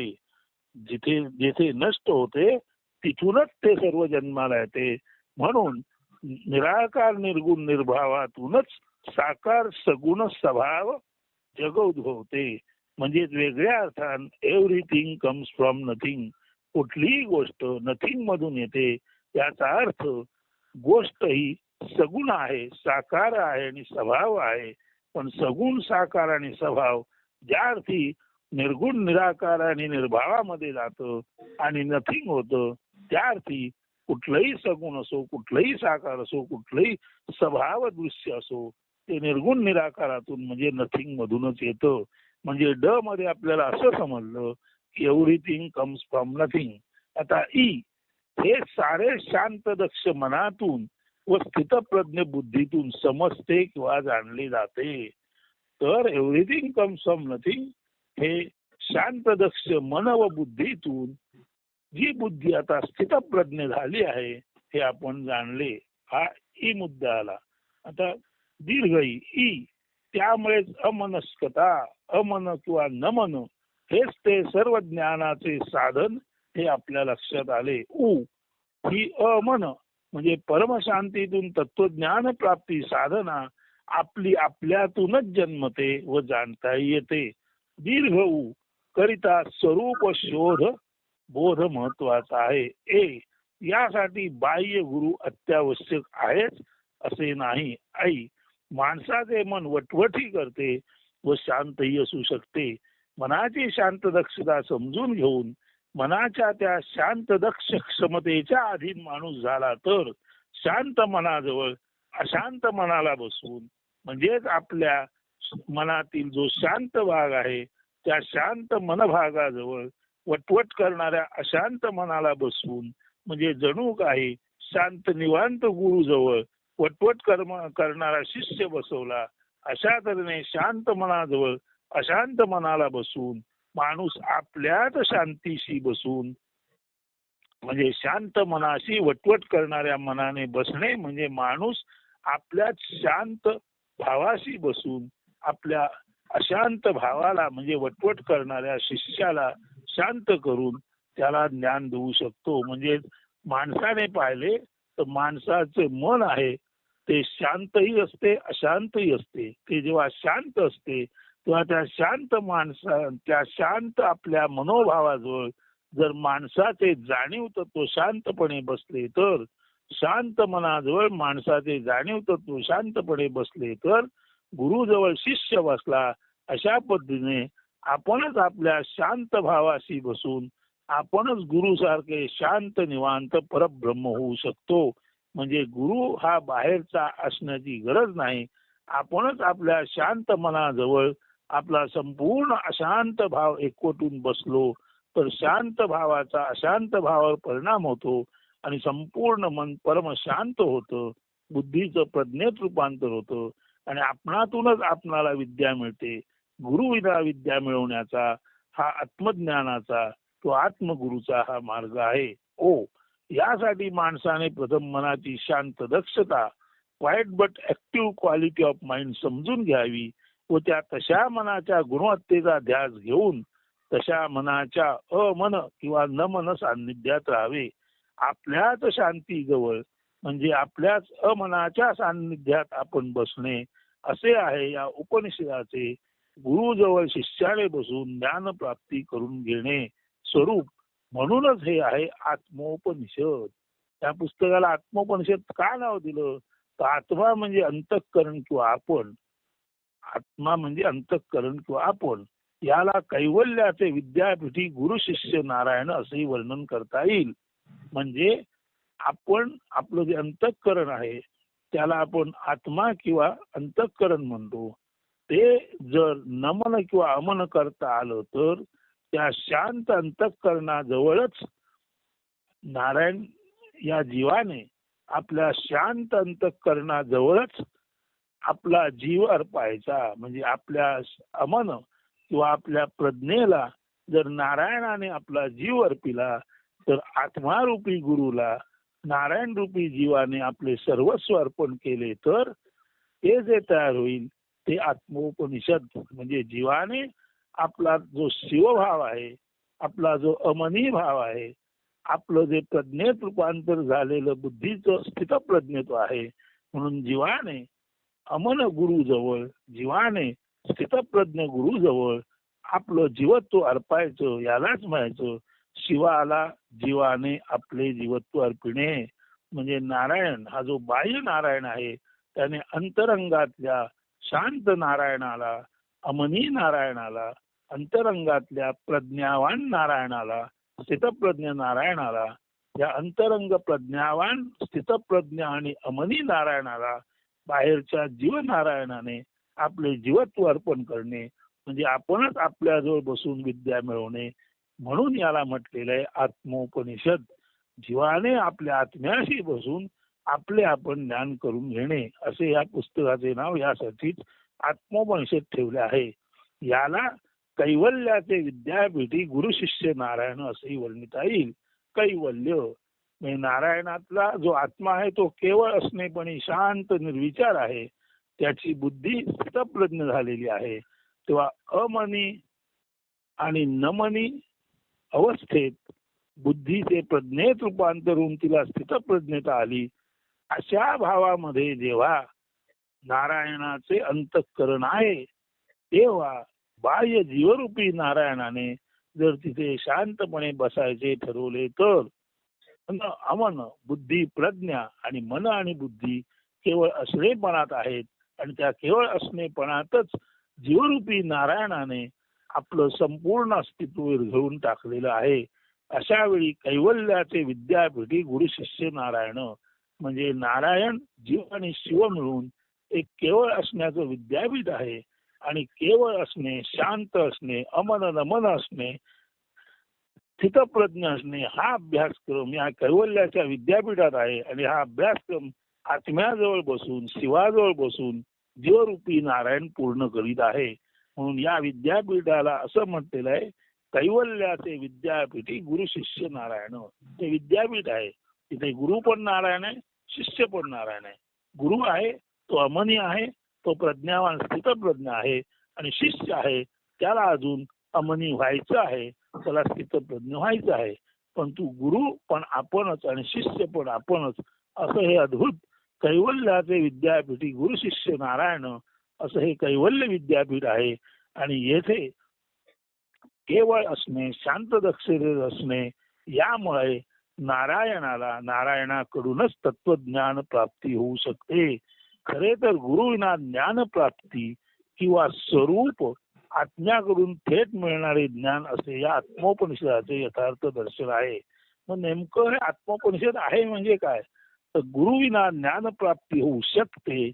जिथे जेथे नष्ट होते तिथूनच ते सर्व जन्माला येते. म्हणून निराकार निर्गुण निर्भावातूनच साकार सगुण स्वभाव जग उद्भवते. म्हणजे वेगळ्या अर्थाने एव्हरीथिंग कम्स फ्रॉम नथिंग. कुठलीही गोष्ट नथिंग मधून येते. याचा अर्थ गोष्ट ही सगुण आहे, साकार आहे आणि स्वभाव आहे. पण सगुण, साकार आणि स्वभाव ज्या अर्थी निर्गुण निराकार आणि निर्भावामध्ये जातं आणि नथिंग होतं, त्या अर्थी कुठलंही सगुण असो, कुठलंही साकार असो, कुठलंही स्वभाव दृश्य असो, ते निर्गुण निराकारातून म्हणजे नथिंग मधूनच येतं. म्हणजे ड मध्ये आपल्याला असं समजलं की एव्हरीथिंग कम्स फ्रॉम नथिंग. आता ई, हे सारे शांत दक्ष मनातून व स्थितप्रज्ञ बुद्धीतून समजते किंवा जाणले जाते. तर एव्हरीथिंग कम्स फ्रॉम नथिंग हे शांत दक्ष मन व बुद्धीतून जी बुद्धी आता स्थितप्रज्ञ झाली आहे हे आपण जाणले. हा ई मुद्दा आला. आता दीर्घ ई, त्यामुळेच अमनस्कता, अमन किंवा नमन हेच ते सर्व ज्ञानाचे साधन हे आपल्या लक्षात आले. उ, ही अमन म्हणजे परमशांतीतून तत्वज्ञान प्राप्ती साधना आपली आपल्यातूनच जन्मते व जाणता येते. दीर्घ उ, करिता स्वरूप शोध बोध महत्वाचा आहे. ए, यासाठी बाह्य गुरु अत्यावश्यक आहेच असे नाही. आई, माणसाचे मन वटवटी करते व शांतही असू शकते. मनाची शांत दक्षता समजून घेऊन मनाच्या त्या शांत दक्ष क्षमतेच्या अधीन माणूस झाला तर शांत मनाजवळ अशांत मनाला बसवून, म्हणजेच आपल्या मनातील जो शांत भाग आहे त्या शांत मनभागाजवळ वटवट करणाऱ्या अशांत मनाला बसवून, म्हणजे जणू काही शांत निवांत गुरुजवळ वटवट करणारा शिष्य बसवला. अशा तऱ्हेने शांत मनाजवळ अशांत मनाला बसून माणूस आपल्याच शांतीशी बसून म्हणजे शांत मनाशी वटवट करणाऱ्या मनाने बसणे म्हणजे माणूस आपल्याच शांत भावाशी बसून आपल्या अशांत भावाला म्हणजे वटवट करणाऱ्या शिष्याला शांत करून त्याला ज्ञान देऊ शकतो. म्हणजे माणसाने पाहिले तर माणसाचे मन आहे ते शांतही असते अशांतही असते. ते जेव्हा शांत असते तेव्हा त्या शांत त्या शांत आपल्या मनोभावाजवळ जर माणसाचे जाणीव तत्व शांतपणे बसले तर, शांत मनाजवळ माणसाचे जाणीव तत्व शांतपणे बसले तर, गुरुजवळ शिष्य बसला अशा पद्धतीने आपणच आपल्या शांत भावाशी बसून आपणच गुरु सारखे शांत निवांत परब्रह्म होऊ शकतो. म्हणजे गुरु हा बाहेरचा असण्याची गरज नाही. आपणच आपल्या शांत मनाजवळ आपला संपूर्ण अशांत भाव एकवटून बसलो तर शांत भावाचा अशांत भावावर परिणाम होतो आणि संपूर्ण मन परम शांत होतं. बुद्धीचं प्रज्ञेत रूपांतर होतं आणि आपणातूनच आपणाला विद्या मिळते. गुरुविना विद्या मिळवण्याचा हा आत्मज्ञानाचा तो आत्मगुरूचा हा मार्ग आहे. यासाठी माणसाने प्रथम मनाची शांत दक्षता quite but active quality of mind समजून घ्यावी व त्या तशा मनाच्या गुणवत्तेचा ध्यास घेऊन तशा मनाच्या अमन किंवा न मन सान्निध्यात राहावे. आपल्याच शांतीजवळ म्हणजे आपल्याच अमनाच्या सान्निध्यात आपण बसणे असे आहे या उपनिषदाचे गुरुजवळ शिष्याने बसून ज्ञान प्राप्ती करून घेणे स्वरूप. म्हणूनच हे आहे आत्मोपनिषद. त्या पुस्तकाला आत्मोपनिषद का नाव दिलं तर आत्मा म्हणजे अंतःकरण किंवा आपण, आत्मा म्हणजे अंतःकरण किंवा आपण, याला कैवल्याचे विद्यापीठी गुरु शिष्य नारायण असेही वर्णन करता येईल. म्हणजे आपण आपलं जे अंतःकरण आहे त्याला आपण आत्मा किंवा अंतःकरण म्हणतो. ते जर नमन किंवा अमन करता आलं तर त्या शांत अंतःकरणाजवळच नारायण या जीवाने आपल्या शांत अंतःकरणाजवळच आपला जीव अर्पायचा. म्हणजे आपल्या अमन किंवा आपल्या प्रज्ञेला जर नारायणाने आपला जीव अर्पिला तर आत्मारूपी गुरुला नारायण रूपी जीवाने आपले सर्वस्व अर्पण केले तर ते जे तयार होईल ते आत्मोपनिषद. म्हणजे जीवाने आपला जो शिवभाव आहे, आपला जो अमनी भाव आहे, आपलं जे प्रज्ञेत रूपांतर झालेलं बुद्धीचं स्थितप्रज्ञत्व आहे, म्हणून जीवाने अमन गुरुजवळ, जीवाने स्थितप्रज्ञ गुरुजवळ आपलं जीवत्व अर्पायचं. यालाच म्हणायचं शिवाला जीवाने आपले जीवत्व अर्पिणे. म्हणजे नारायण हा जो बाह्य नारायण आहे त्याने अंतरंगातल्या शांत नारायणाला, अमनी नारायणाला, अंतरंगातल्या प्रज्ञावान नारायणाला, स्थितप्रज्ञ नारायणाला, या अंतरंग प्रज्ञावान स्थितप्रज्ञ आणि अमनी नारायणाला बाहेरच्या जीव नारायणाने आपले जीवत्व अर्पण करणे म्हणजे आपणच आपल्याजवळ बसून विद्या मिळवणे. म्हणून याला म्हटलेलं आहे आत्मोपनिषद. जीवाने आपल्या आत्म्याशी बसून आपले आपण ज्ञान करून घेणे असे या पुस्तकाचे नाव यासाठीच आत्मोपनिषद ठेवले आहे. याला कैवल्याचे विद्यापीठी गुरु शिष्य नारायण असेही वर्णिता येईल. कैवल्य म्हणजे नारायणातला जो आत्मा आहे तो केवळ असणेपणी शांत निर्विचार आहे. त्याची बुद्धी स्थितप्रज्ञ झालेली आहे. तेव्हा अमनी आणि नमनी अवस्थेत बुद्धीचे प्रज्ञेत रूपांतर होऊन तिला स्थितप्रज्ञता आली. अशा भावामध्ये जेव्हा नारायणाचे अंतःकरण आहे तेव्हा बाह्य जीवरूपी नारायणाने जर तिथे शांतपणे बसायचे ठरवले तर अमन, बुद्धी, प्रज्ञा आणि मन आणि बुद्धी केवळ असणेपणात आहेत आणि त्या केवळ असणेपणातच जीवरूपी नारायणाने आपलं संपूर्ण अस्तित्व विरघळून टाकलेलं आहे. अशा वेळी कैवल्याचे विद्यापीठी गुरु शिष्य नारायण म्हणजे नारायण जीव आणि शिव मिळून एक केवळ असण्याचं विद्यापीठ आहे. आणि केवळ असणे, शांत असणे, अमन नमन असणे, स्थितप्रज्ञ असणे हा अभ्यासक्रम या कैवल्याच्या विद्यापीठात आहे. आणि हा अभ्यासक्रम आत्म्याजवळ बसून, शिवाजवळ बसून जीवरूपी नारायण पूर्ण करीत आहे. म्हणून या विद्यापीठाला असं म्हटलेलं आहे कैवल्याचे विद्यापीठी गुरु शिष्य नारायण. ते विद्यापीठ आहे, तिथे गुरु पण नारायण आहे, शिष्य पण नारायण आहे. गुरु आहे तो अमनी आहे, तो प्रज्ञावान स्थितप्रज्ञ आहे, आणि शिष्य आहे त्याला अजून अमनी व्हायचं आहे, त्याला स्थितप्रज्ञ व्हायचं आहे. पण तू गुरु पण आपणच आणि शिष्य पण आपणच, असं हे अद्भुत कैवल्याचे विद्यापीठी गुरु शिष्य नारायण असं हे कैवल्य विद्यापीठ आहे. आणि येथे केवळ असणे, शांत दक्षिण असणे, यामुळे नारायणाकडूनच तत्वज्ञान प्राप्ती होऊ शकते. खरे तर गुरुविना ज्ञान प्राप्ती किंवा स्वरूप आज्ञाकडून थेट मिळणारे ज्ञान असे या आत्मोपनिषदाचे यथार्थ दर्शन आहे. मग नेमकं हे आत्मोपनिषद आहे म्हणजे काय, तर गुरुविना ज्ञान प्राप्ती होऊ शकते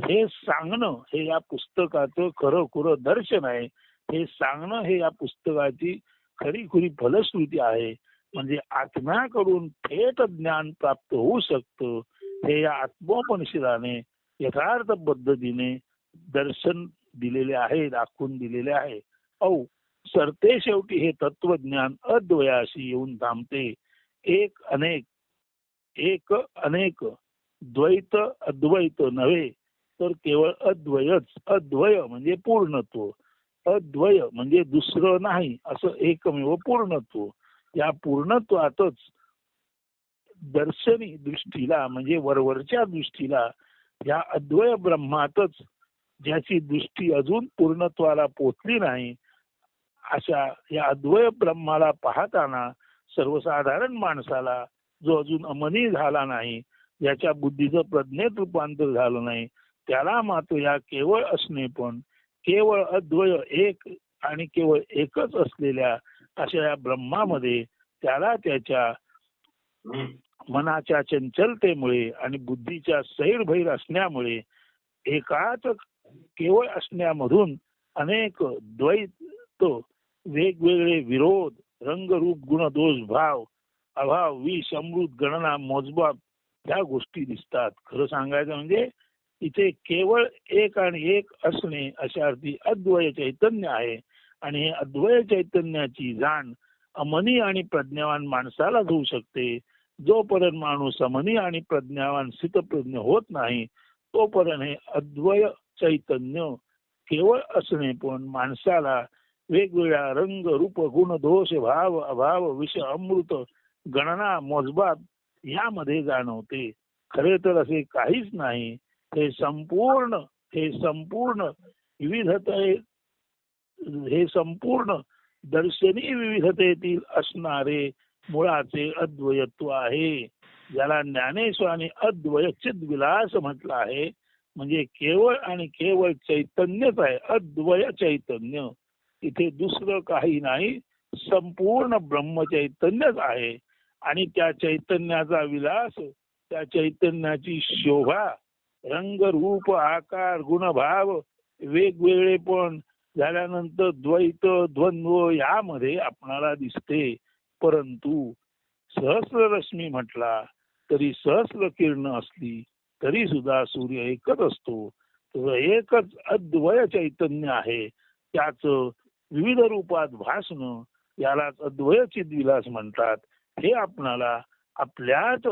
हे सांगणं हे या पुस्तकाचं खरं दर्शन आहे. हे सांगणं हे या पुस्तकाची खरी फलश्रुती आहे. म्हणजे आत्म्याकडून थेट ज्ञान प्राप्त होऊ शकतं हे या आत्मोपनिषदाने यथार्थ पद्धतीने दर्शन दिलेले आहे, दाखवून दिलेले आहे. सरते शेवटी हे तत्वज्ञान अद्वयाशी येऊन थांबते. एक अनेक द्वैत अद्वैत नव्हे, तर केवळ अद्वयच. अद्वय म्हणजे पूर्णत्व, अद्वय म्हणजे दुसरं नाही असं एकमेव पूर्णत्व. या पूर्णत्वातच दर्शनी दृष्टीला म्हणजे वरवरच्या दृष्टीला या अद्वय ब्रह्मातच ज्याची दृष्टी अजून पूर्णत्वाला पोचली नाही, अशा या अद्वय ब्रह्माला पाहताना सर्वसाधारण माणसाला, जो अजून अमनी झाला नाही, ज्याच्या बुद्धीचं प्रज्ञेत रूपांतर झालं नाही, त्याला मात्र या केवळ असणे पण केवळ अद्वय एक आणि केवळ एकच असलेल्या अशा या ब्रह्मामध्ये त्याला त्याच्या मनाच्या चंचलतेमुळे आणि बुद्धीच्या सैरभैर असण्यामुळे एकाच केवळ असण्यामधून अनेक द्वैत, वेगवेगळे विरोध, रंगरूप गुण दोष भाव, अभाव, विष, अमृत, गणना, मोजमाप ह्या गोष्टी दिसतात. खरं सांगायचं म्हणजे इथे केवळ एक आणि एक असणे अशा अर्थी अद्वय चैतन्य आहे. आणि हे अद्वय चैतन्याची जाण अमनी आणि प्रज्ञावान माणसालाच होऊ शकते. जोपर्यंत माणूस अमनी आणि प्रज्ञावान स्थितप्रज्ञ होत नाही, तोपर्यंत हे अद्वय चैतन्य केवळ असणे पण माणसाला वेगवेगळ्या रंग रूप गुण दोष भाव अभाव विष अमृत गणना मोजबाब यामध्ये जाणवते. खरे तर असे काहीच नाही. हे संपूर्ण विविधते, हे संपूर्ण दर्शनी विविधतेतील असणारे मुळाचे अद्वयत्व आहे, ज्याला ज्ञानेश्वरांनी अद्वय चिद्विलास म्हटलं आहे. म्हणजे केवळ आणि केवळ चैतन्यच आहे, अद्वय चैतन्य. इथे दुसरं काही नाही, संपूर्ण ब्रह्मचैतन्यच आहे. आणि त्या चैतन्याचा विलास, त्या चैतन्याची शोभा, रंग रूप आकार गुणभाव वेगवेगळे पण झाल्यानंतर द्वैत द्वंद्व यामध्ये आपणाला दिसते. परंतु सहस्ररश्मी म्हटला तरी सहस्र किरण असली तरी सुद्धा सूर्य एकच असतो. तर एकच अद्वय चैतन्य आहे. त्याच विविध रूपात भासणं यालाच अद्वय चिद्विलास म्हणतात. हे आपणाला आपल्याच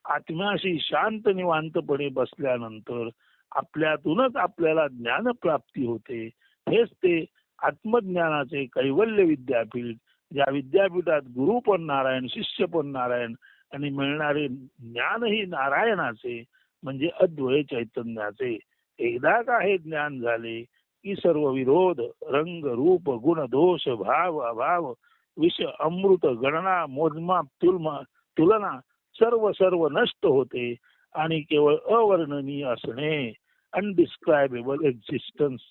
आत्म्याशी शांत निवांतपणे बसल्यानंतर आपल्यातूनच आपल्याला ज्ञान प्राप्ती होते. हेच ते आत्मज्ञानाचे कैवल्य विद्यापीठ, ज्या विद्यापीठात गुरु पण नारायण, शिष्य पण नारायण आणि मिळणारे ज्ञानही नारायणाचे म्हणजे अद्वय चैतन्याचे. एकदा का हे ज्ञान झाले की सर्व विरोध, रंग रूप गुण दोष भाव अभाव विष अमृत गणना मोजमाप तुलना सर्व नष्ट होते आणि केवळ अवर्णनीय असणे, अनडिस्क्रायबेबल एक्झिस्टन्स,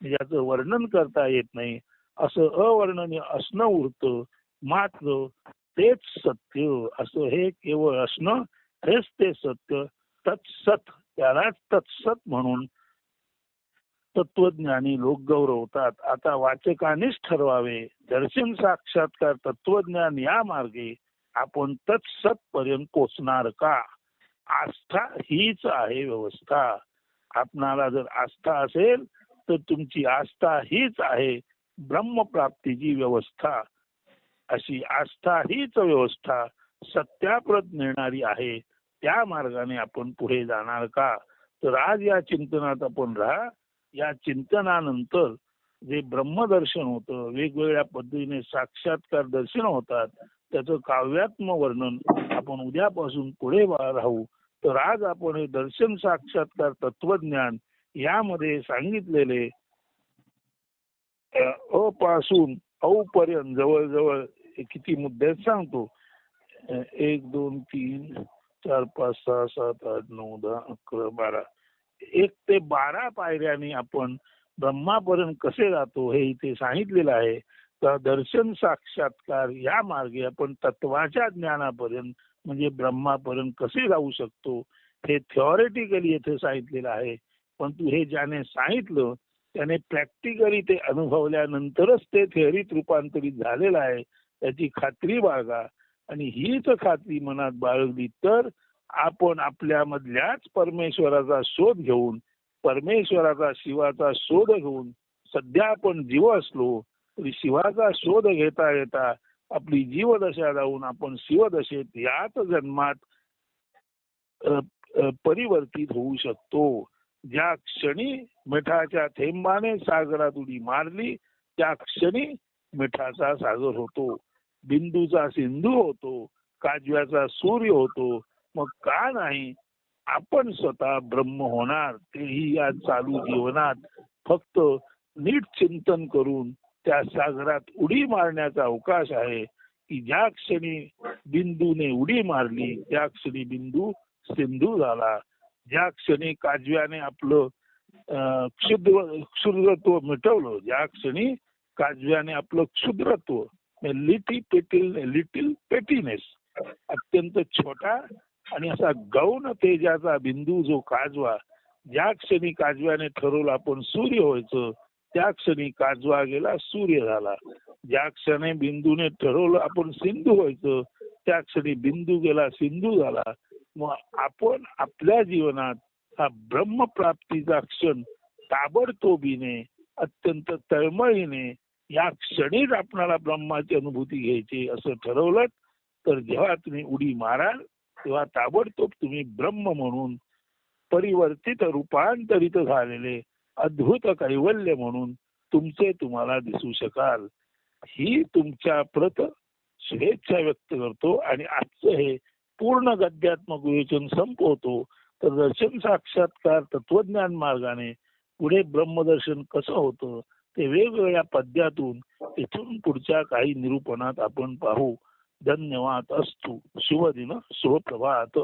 ज्याचं वर्णन करता येत नाही असं अवर्णनीय असणं उरतं. मात्र तेच सत्य, असं हे केवळ असणं हेच ते सत्य. तत्सत, त्यालाच तत्सत म्हणून तत्वज्ञानी लोक गौरवतात. आता वाचकानेच ठरवावे, दर्शन साक्षात्कार तत्वज्ञान या मार्गे आपण तत्सत पर्यंत पोचणार का. आस्था हीच आहे व्यवस्था. आपणाला जर आस्था असेल तर तुमची आस्था हीच आहे ब्रह्मप्राप्तीची व्यवस्था. अशी आस्था हीच व्यवस्था सत्याप्रत नेणारी आहे. त्या मार्गाने आपण पुढे जाणार का? तर आज या चिंतनात आपण राहा. या चिंतनानंतर जे ब्रह्मदर्शन होतं, वेगवेगळ्या पद्धतीने साक्षात्कार दर्शन होतात, त्याचं काव्यात्मक वर्णन आपण उद्यापासून पुढे राहू. तर आज आपण हे दर्शन साक्षात्कार तत्वज्ञान यामध्ये सांगितलेले अ पासून औ पर्यंत जवळजवळ किती मुद्दे सांगतो. 1 2 3 4 5 6 7 8 9 10 11 12 1 ते 12 पायऱ्यांनी आपण ब्रह्मापर्यंत कसे जातो हे इथे सांगितलेलं आहे. तर दर्शन साक्षात्कार या मार्गे आपण तत्वाच्या ज्ञानापर्यंत म्हणजे ब्रह्मापर्यंत कसे जाऊ शकतो हे थिओरिटिकली येथे सांगितलेलं आहे. पण तू हे ज्याने सांगितलं त्याने प्रॅक्टिकली ते अनुभवल्यानंतरच ते थिअरीत रूपांतरित झालेलं आहे त्याची खात्री बाळगा. आणि हीच खात्री मनात बाळगली तर आपण आपल्यामधल्याच परमेश्वराचा शोध घेऊन परमेश्वराचा शिवाचा शोध घेऊन सध्या आपण जीव असलो तरी शिवाचा शोध घेता घेता आपली जीवदशा जाऊन आपण शिवदशेत याच जन्मात परिवर्तित होऊ शकतो. ज्या क्षणी मिठाच्या थेंबाने सागरात उडी मारली त्या क्षणी मिठाचा सागर होतो, बिंदूचा सिंधू होतो, काजव्याचा सूर्य होतो. मग का नाही आपण स्वतः ब्रह्म होणार, तेही या चालू जीवनात फक्त नीट चिंतन करून त्या सागरात उडी मारण्याचा अवकाश आहे की ज्या क्षणी बिंदूने उडी मारली त्या क्षणी बिंदू सिंधू झाला. ज्या क्षणी काजव्याने आपलं क्षुद्रत्व मिटवलं, ज्या क्षणी काजव्याने आपलं क्षुद्रत्व लिटिल पेटीनेस अत्यंत छोटा आणि असा गौण तेजाचा बिंदू जो काजवा, ज्या क्षणी काजव्याने ठरवलं आपण सूर्य व्हायचं त्या क्षणी काजवा गेला सूर्य झाला. ज्या क्षणी बिंदूने ठरवलं आपण सिंधू व्हायचं त्या क्षणी बिंदू गेला सिंधू झाला. मग आपण आपल्या जीवनात हा ब्रह्मप्राप्तीचा क्षण ताबडतोबीने अत्यंत तळमळीने या क्षणीच आपणाला ब्रह्माची अनुभूती घ्यायची असं ठरवलं तर जेव्हा तुम्ही उडी माराल तेव्हा ताबडतोब तुम्ही ब्रह्म म्हणून परिवर्तित रूपांतरित झालेले अद्भुत कैवल्य म्हणून तुमचे तुम्हाला दिसू शकाल. ही तुमच्या प्रत शुभेच्छा व्यक्त करतो आणि आजचं हे पूर्ण गद्यात्मक विवेचन संपवतो. तर दर्शन साक्षात्कार तत्वज्ञान मार्गाने पुढे ब्रह्मदर्शन कसं होतं ते वेगवेगळ्या पद्यातून इथून पुढच्या काही निरूपणात आपण पाहू. धन्यवाद. अस्तु. शुभ दिन. शुभ प्रभात.